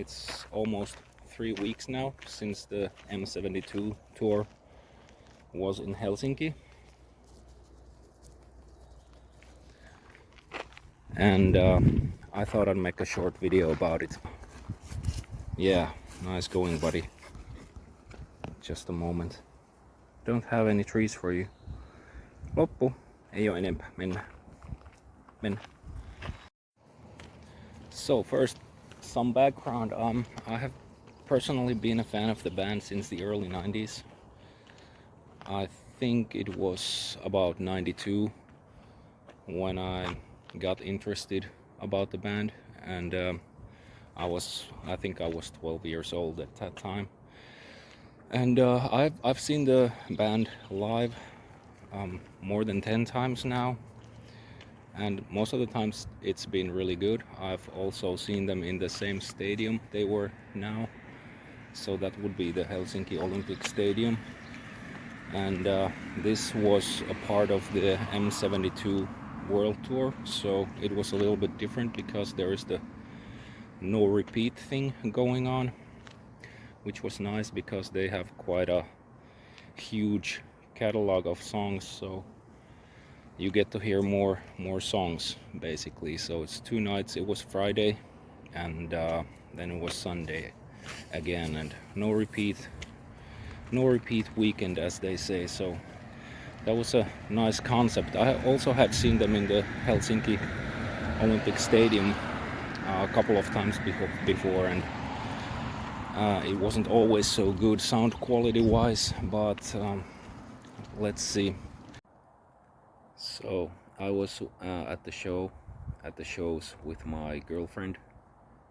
It's almost 3 weeks now since the M72 tour was in Helsinki. And I thought I'd make a short video about it. Yeah, nice going, buddy. Just a moment. Don't have any trees for you. Loppu. Ei oo enempää. Mennään. So first, some background. I have personally been a fan of the band since the early 90s. I think it was about 92 when I got interested about the band, and I think I was 12 years old at that time. And I've seen the band live more than 10 times now, and most of the times it's been really good. I've also seen them in the same stadium they were now, so that would be the Helsinki Olympic Stadium. And this was a part of the M72 World Tour, so it was a little bit different because there is the no repeat thing going on, which was nice because they have quite a huge catalog of songs, so you get to hear more songs basically. So it's 2 nights. It was Friday and then it was Sunday again, and no repeat weekend, as they say. So that was a nice concept. I also had seen them in the Helsinki Olympic Stadium a couple of times before, and it wasn't always so good sound quality wise, but let's see. So I was at the shows with my girlfriend,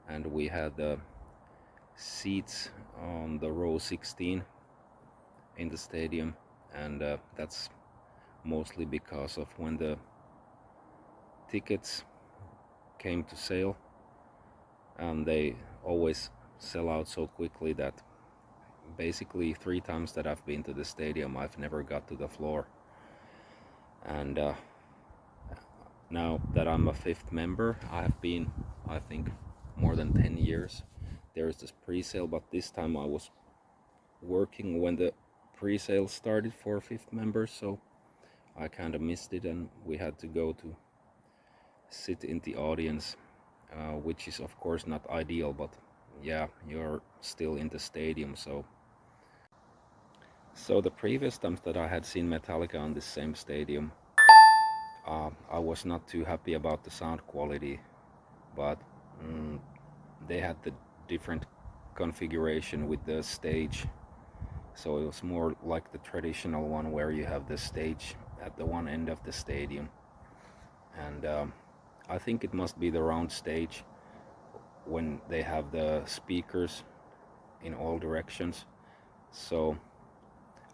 and we had the seats on the row 16 in the stadium, and that's mostly because of when the tickets came to sale, and they always sell out so quickly that basically 3 times that I've been to the stadium I've never got to the floor. And now that I'm a 5th member, I have been, I think, more than 10 years. There is this pre-sale, but this time I was working when the pre-sale started for 5th members, so I kind of missed it, and we had to go to sit in the audience, which is of course not ideal, but yeah, you're still in the stadium. So the previous times that I had seen Metallica on this same stadium, I was not too happy about the sound quality, but they had the different configuration with the stage, so it was more like the traditional one where you have the stage at the one end of the stadium, and I think it must be the round stage when they have the speakers in all directions. So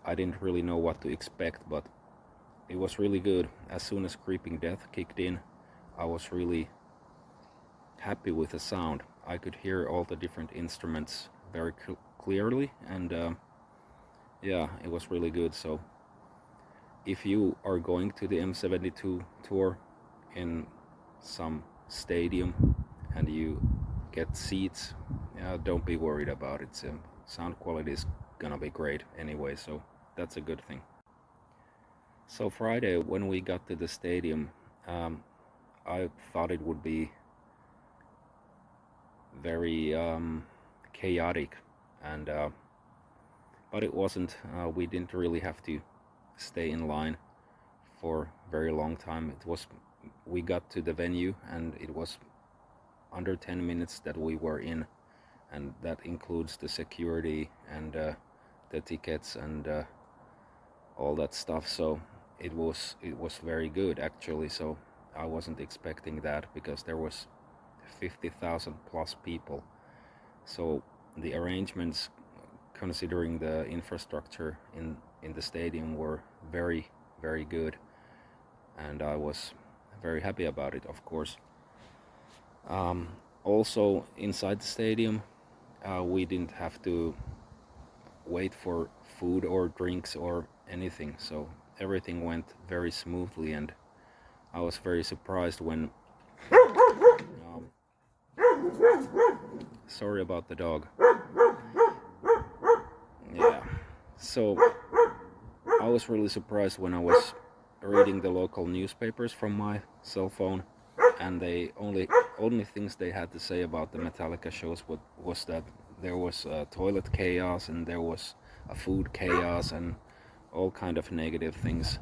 I didn't really know what to expect, but it was really good. As soon as Creeping Death kicked in, I was really happy with the sound. I could hear all the different instruments very clearly, and yeah, it was really good. So if you are going to the M72 tour in some stadium and you get seats, don't be worried about it. Sound quality is gonna be great anyway, so that's a good thing. So Friday, when we got to the stadium, I thought it would be very chaotic, and but it wasn't. We didn't really have to stay in line for a very long time. We got to the venue and it was under 10 minutes that we were in, and that includes the security and the tickets and all that stuff. So it was very good actually. So I wasn't expecting that, because there was 50,000 plus people. So the arrangements, considering the infrastructure in the stadium, were very, very good, and I was very happy about it, of course. Also inside the stadium, we didn't have to wait for food or drinks or anything, so everything went very smoothly, and I was very surprised when Sorry about the dog. Yeah. So I was really surprised when I was reading the local newspapers from my cell phone, and they only things they had to say about the Metallica shows was that there was toilet chaos and there was a food chaos and all kind of negative things.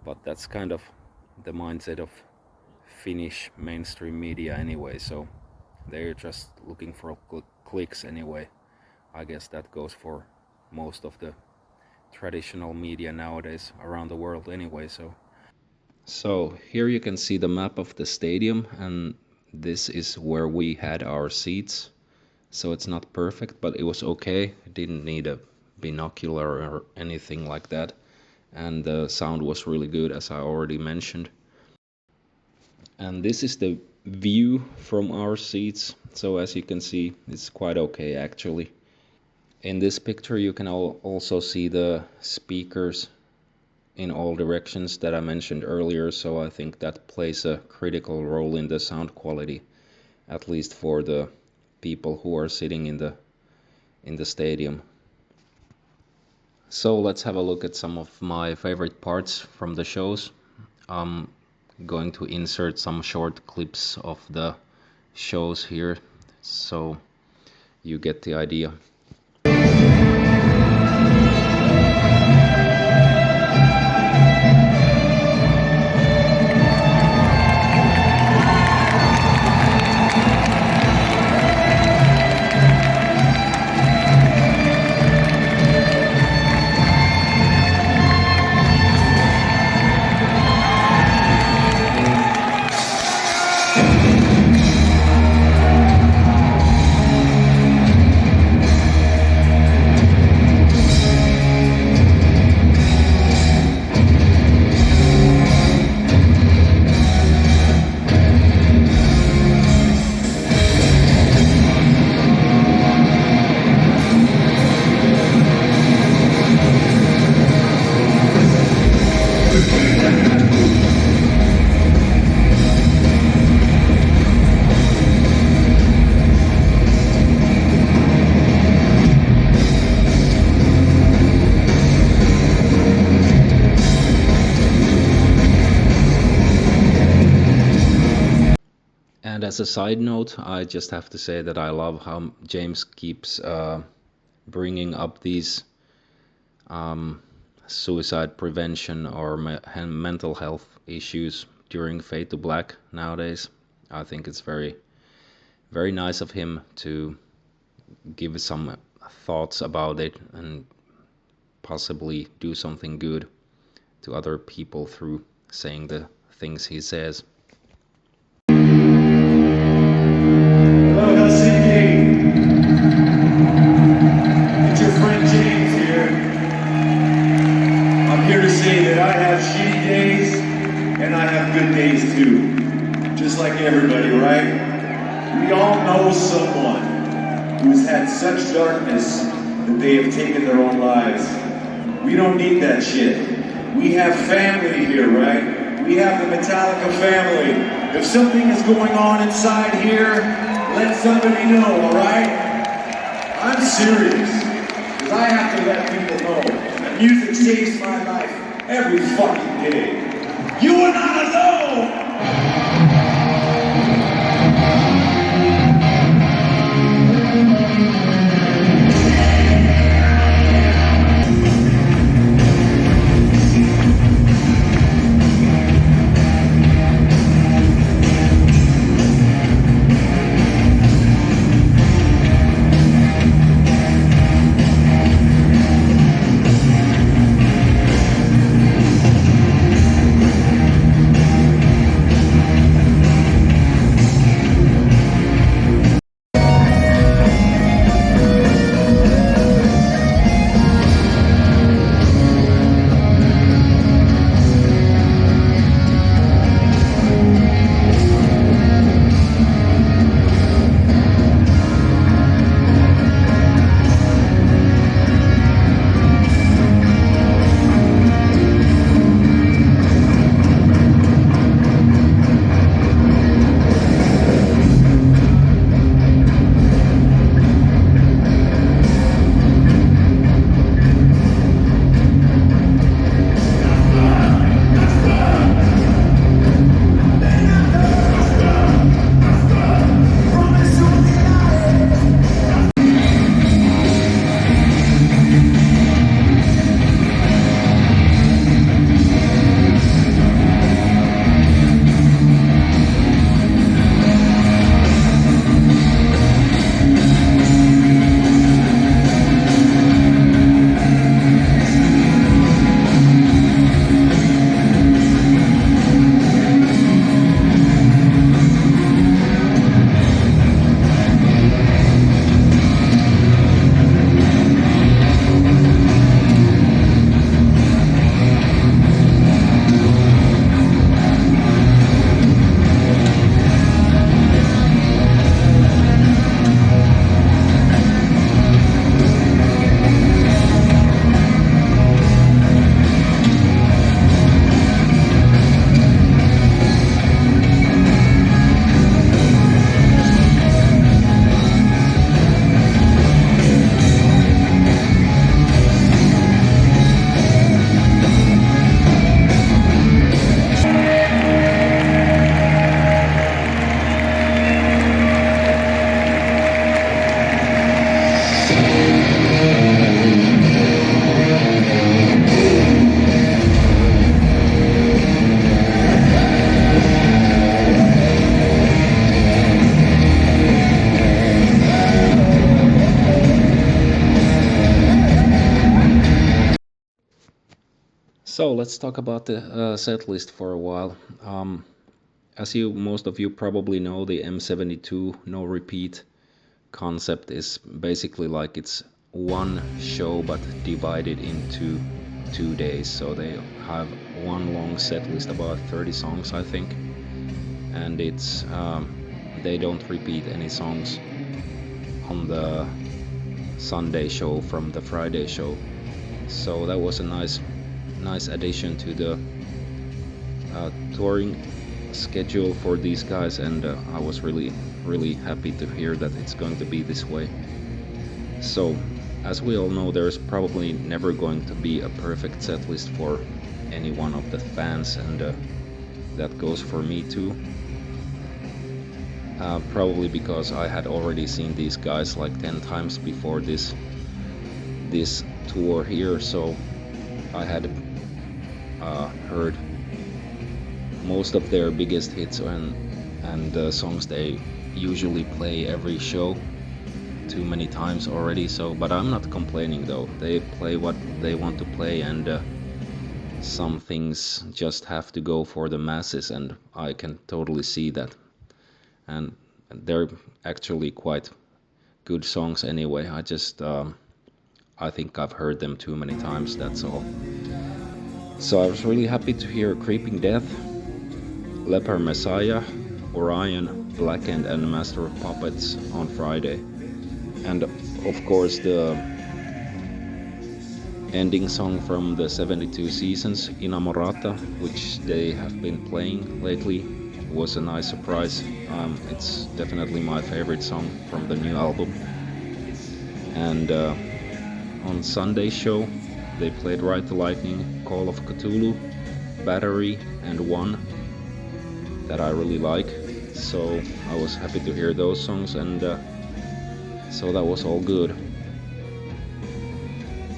But that's kind of the mindset of Finnish mainstream media anyway, so they're just looking for clicks anyway. I guess that goes for most of the traditional media nowadays around the world anyway. So here you can see the map of the stadium, and this is where we had our seats. So it's not perfect, but it was okay. Didn't need a binocular or anything like that. And the sound was really good, as I already mentioned. And this is the view from our seats. So as you can see, it's quite okay actually. In this picture you can also see the speakers in all directions that I mentioned earlier, so I think that plays a critical role in the sound quality, at least for the people who are sitting in the stadium. So let's have a look at some of my favorite parts from the shows. I'm going to insert some short clips of the shows here so you get the idea. And as a side note, I just have to say that I love how James keeps bringing up these suicide prevention or mental health issues during Fade to Black nowadays. I think it's very, very nice of him to give some thoughts about it and possibly do something good to other people through saying the things he says. Hello, Helsinki. It's your friend James here. I'm here to say that I have shitty days and I have good days too. Just like everybody, right? We all know someone who's had such darkness that they have taken their own lives. We don't need that shit. We have family here, right? We have the Metallica family. If something is going on inside here, let somebody know, alright? I'm serious, because I have to let people know that music saves my life every fucking day. You are not alone! So let's talk about the set list for a while. As most of you probably know, the M72 no repeat concept is basically like it's one show but divided into 2 days. So they have one long set list, about 30 songs, I think, and it's they don't repeat any songs on the Sunday show from the Friday show. So that was a nice addition to the touring schedule for these guys, and I was really happy to hear that it's going to be this way. So, as we all know, there's probably never going to be a perfect set list for any one of the fans, and that goes for me too. Probably because I had already seen these guys like 10 times before this tour here, so I had heard most of their biggest hits and the songs they usually play every show too many times already. So, but I'm not complaining though. They play what they want to play, and some things just have to go for the masses, and I can totally see that. And they're actually quite good songs anyway. I think I've heard them too many times, that's all. So I was really happy to hear Creeping Death, Leper Messiah, Orion, Blackened, and Master of Puppets on Friday. And of course the ending song from the 72 Seasons, Inamorata, which they have been playing lately, was a nice surprise. It's definitely my favorite song from the new album. And on Sunday's show, they played Ride the Lightning, Call of Cthulhu, Battery, and One, that I really like. So I was happy to hear those songs, and so that was all good.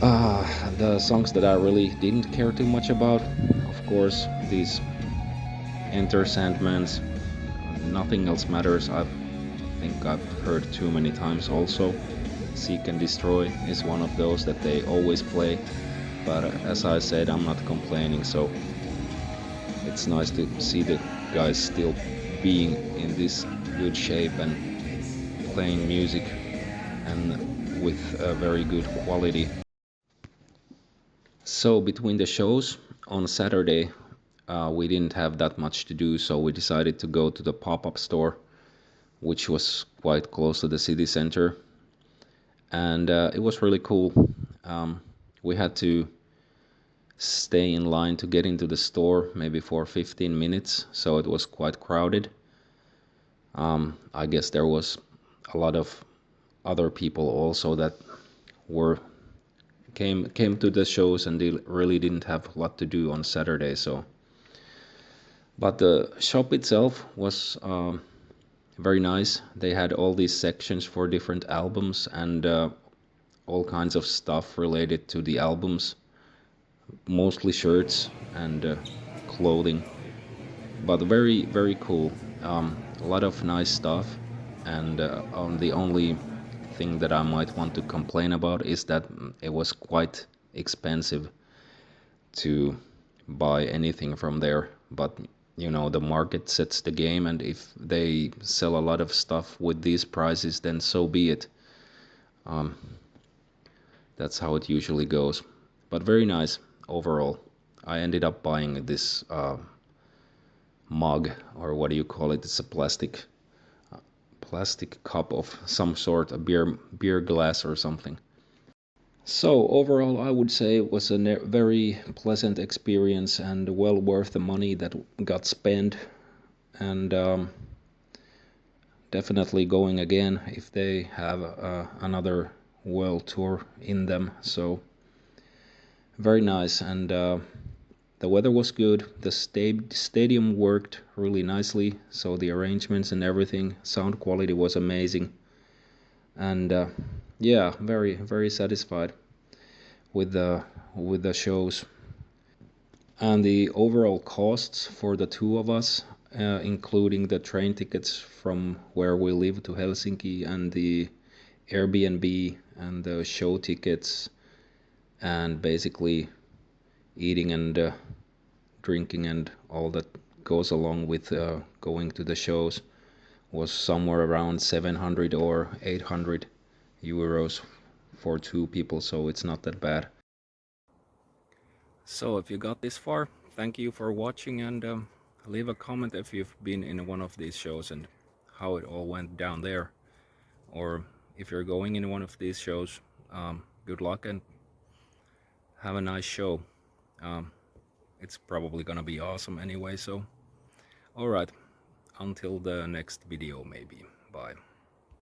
The songs that I really didn't care too much about, of course, these Enter Sandman's Nothing Else Matters, I think I've heard too many times also. Seek and Destroy is one of those that they always play, but as I said, I'm not complaining, so it's nice to see the guys still being in this good shape and playing music and with a very good quality. So between the shows on Saturday, we didn't have that much to do, so we decided to go to the pop-up store, which was quite close to the city center, and it was really cool. We had to stay in line to get into the store maybe for 15 minutes, so it was quite crowded. I guess there was a lot of other people also that were came to the shows, and they really didn't have a lot to do on Saturday. So, but the shop itself was very nice. They had all these sections for different albums, and all kinds of stuff related to the albums, mostly shirts and clothing, but very cool. A lot of nice stuff, and the only thing that I might want to complain about is that it was quite expensive to buy anything from there. But you know, the market sets the game, and if they sell a lot of stuff with these prices, then so be it. That's how it usually goes. But very nice overall. I ended up buying this mug, or what do you call it? It's a plastic cup of some sort, a beer glass or something. So overall, I would say it was a very pleasant experience and well worth the money that got spent, and definitely going again if they have another world tour in them. So very nice, and the weather was good. The stadium worked really nicely, so the arrangements and everything, sound quality was amazing, and yeah, very satisfied with the shows. And the overall costs for the two of us, including the train tickets from where we live to Helsinki, and the Airbnb and the show tickets, and basically eating and drinking and all that goes along with going to the shows was somewhere around 700 or 800 euros for two people, so it's not that bad. So if you got this far, thank you for watching, and leave a comment if you've been in one of these shows and how it all went down there. Or if you're going in one of these shows, good luck and have a nice show. It's probably gonna be awesome anyway, so alright, until the next video maybe. Bye.